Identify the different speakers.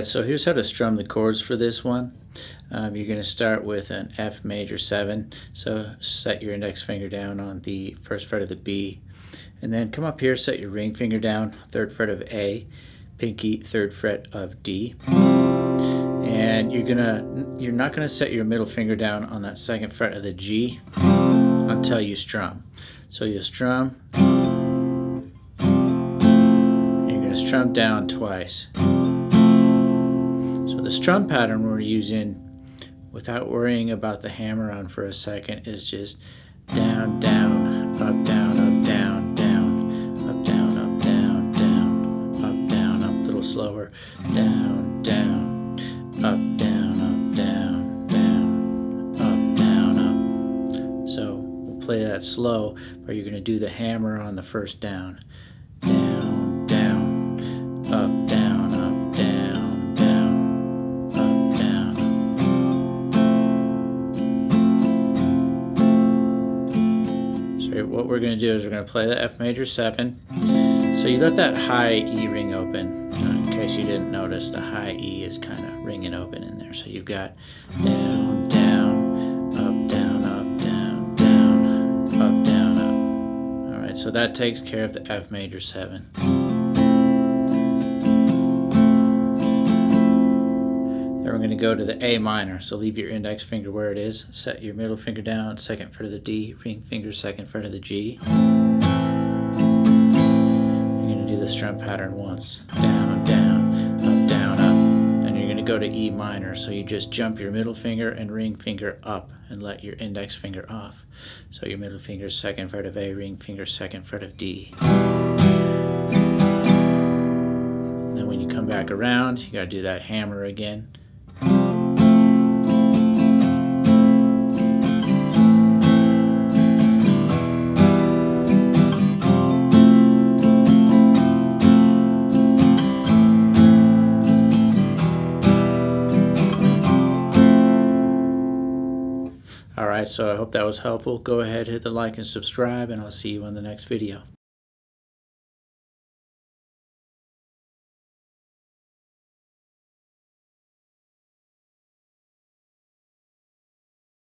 Speaker 1: Alright, so here's how to strum the chords for this one. You're going to start with an F major 7, so set your index finger down on the first fret of the B, and then come up here, set your ring finger down, 3rd fret of A, pinky 3rd fret of D, and you're not going to set your middle finger down on that 2nd fret of the G until you strum. So you'll strum, and you're going to strum down twice. So the strum pattern we're using, without worrying about the hammer on for a second, is just down, down, up, down, up, down, down, up, down, up, down, down, up, down, up, a little slower, down, down, up, down, up, down, down, up, down, up. So we'll play that slow, but you're going to do the hammer on the first down. Down, down, up, down, up, down, down. What we're going to do is we're going to play the F major 7. So you let that high E ring open. In case you didn't notice, the high E is kind of ringing open in there. So you've got down, down, up, down, up, down, down, up, down, up. Alright, so that takes care of the F major 7. Then we're going to go to the A minor, so leave your index finger where it is, set your middle finger down, 2nd fret of the D, ring finger 2nd fret of the G. You're going to do the strum pattern once, down, down, up, down, up. Then you're going to go to E minor, so you just jump your middle finger and ring finger up and let your index finger off. So your middle finger 2nd fret of A, ring finger 2nd fret of D. Then when you come back around, you got to do that hammer again. Alright, so I hope that was helpful. Go ahead, hit the like and subscribe, and I'll see you on the next video.